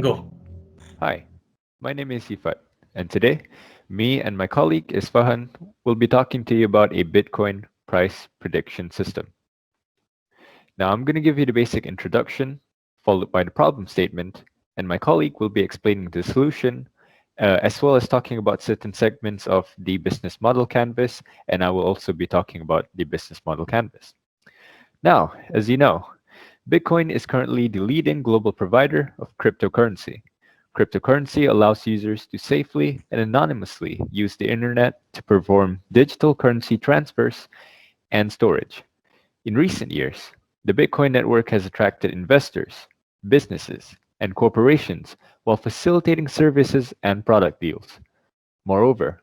Go. Hi, my name is Ifat, and today, me and my colleague Isfahan will be talking to you about a Bitcoin price prediction system. Now, I'm going to give you the basic introduction, followed by the problem statement, and my colleague will be explaining the solution, as well as talking about certain segments of the business model canvas, and I will also be talking about the business model canvas. Now, as you know, Bitcoin is currently the leading global provider of cryptocurrency. Cryptocurrency allows users to safely and anonymously use the internet to perform digital currency transfers and storage. In recent years, the Bitcoin network has attracted investors, businesses, and corporations while facilitating services and product deals. Moreover,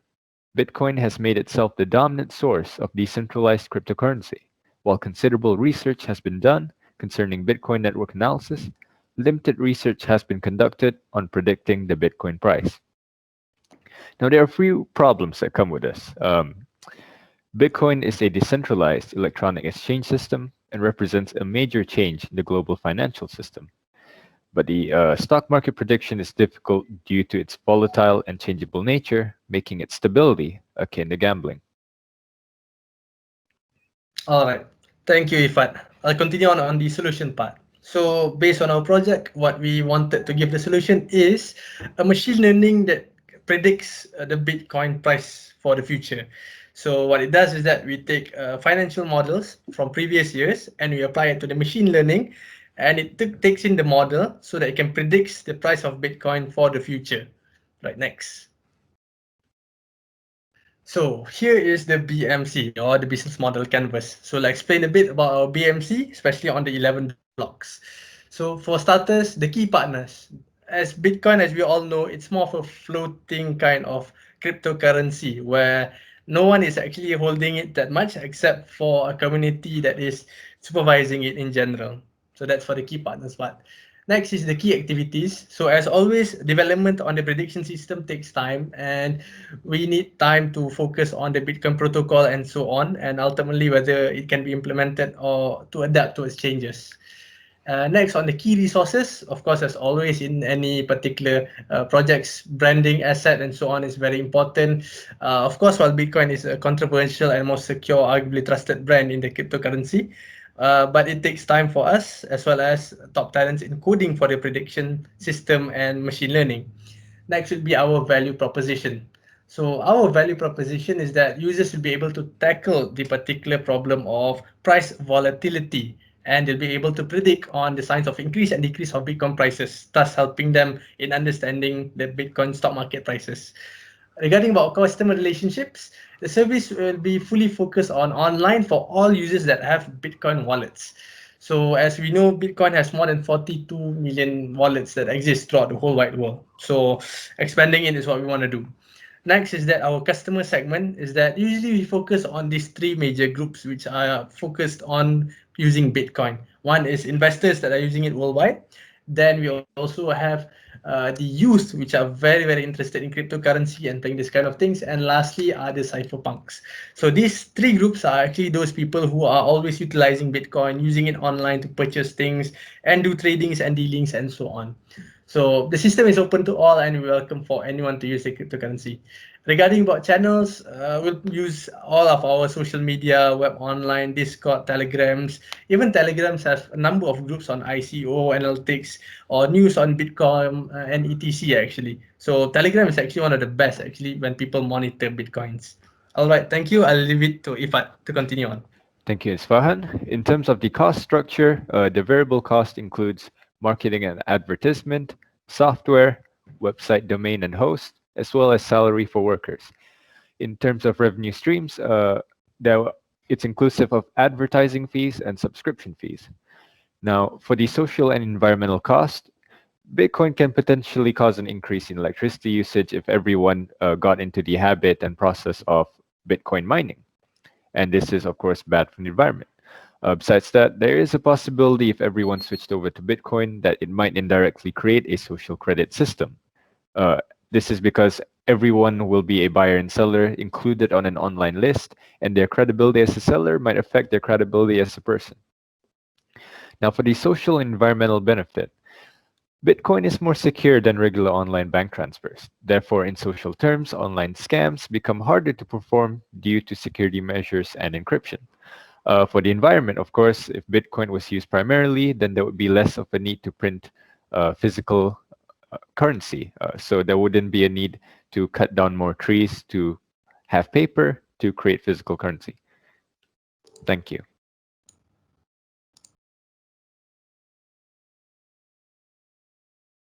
Bitcoin has made itself the dominant source of decentralized cryptocurrency. While considerable research has been done concerning Bitcoin network analysis, limited research has been conducted on predicting the Bitcoin price. Now, there are a few problems that come with this. Bitcoin is a decentralized electronic exchange system and represents a major change in the global financial system. But the stock market prediction is difficult due to its volatile and changeable nature, making its stability akin to gambling. All right. Thank you, Ifat. I'll continue on the solution part. So, based on our project, what we wanted to give the solution is a machine learning that predicts the Bitcoin price for the future. So, what it does is that we take financial models from previous years and we apply it to the machine learning, and it takes in the model so that it can predict the price of Bitcoin for the future. Right, next. So here is the BMC, or the business model canvas. So let's explain a bit about our BMC, especially on the 11 blocks. So for starters, the key partners. As Bitcoin, as we all know, it's more of a floating kind of cryptocurrency where no one is actually holding it that much except for a community that is supervising it in general. So that's for the key partners part. Next is the key activities. So as always, development on the prediction system takes time, and we need time to focus on the Bitcoin protocol and so on, and ultimately whether it can be implemented or to adapt to its changes. Next, on the key resources, of course, as always in any particular projects, branding, asset, and so on is very important. Of course, while Bitcoin is a controversial and most secure, arguably trusted brand in the cryptocurrency, but it takes time for us as well as top talents in coding for the prediction system and machine learning. Next would be our value proposition. So our value proposition is that users will be able to tackle the particular problem of price volatility, and they'll be able to predict on the signs of increase and decrease of Bitcoin prices, thus helping them in understanding the Bitcoin stock market prices. Regarding about customer relationships, the service will be fully focused on online for all users that have Bitcoin wallets. So as we know, Bitcoin has more than 42 million wallets that exist throughout the whole wide world. So expanding it is what we want to do. Next is that our customer segment is that usually we focus on these three major groups which are focused on using Bitcoin. One is investors that are using it worldwide. Then we also have the youth, which are very, very interested in cryptocurrency and playing this kind of things. And lastly are the cypherpunks. So these three groups are actually those people who are always utilizing Bitcoin, using it online to purchase things and do tradings and dealings and so on. So the system is open to all, and we welcome for anyone to use the cryptocurrency. Regarding about channels, we'll use all of our social media, web online, Discord, Telegrams. Even Telegrams have a number of groups on ICO, analytics, or news on Bitcoin and ETC actually. So Telegram is actually one of the best actually when people monitor Bitcoins. All right, thank you. I'll leave it to Ifat to continue on. Thank you, Isfahan. In terms of the cost structure, the variable cost includes marketing and advertisement, software, website domain and host, as well as salary for workers. In terms of revenue streams, it's inclusive of advertising fees and subscription fees. Now, for the social and environmental cost, Bitcoin can potentially cause an increase in electricity usage if everyone got into the habit and process of Bitcoin mining. And this is, of course, bad for the environment. Besides that, there is a possibility if everyone switched over to Bitcoin that it might indirectly create a social credit system. This is because everyone will be a buyer and seller included on an online list, and their credibility as a seller might affect their credibility as a person. Now, for the social and environmental benefit, Bitcoin is more secure than regular online bank transfers. Therefore, in social terms, online scams become harder to perform due to security measures and encryption. For the environment, of course, if Bitcoin was used primarily, then there would be less of a need to print physical currency. So there wouldn't be a need to cut down more trees to have paper to create physical currency. Thank you.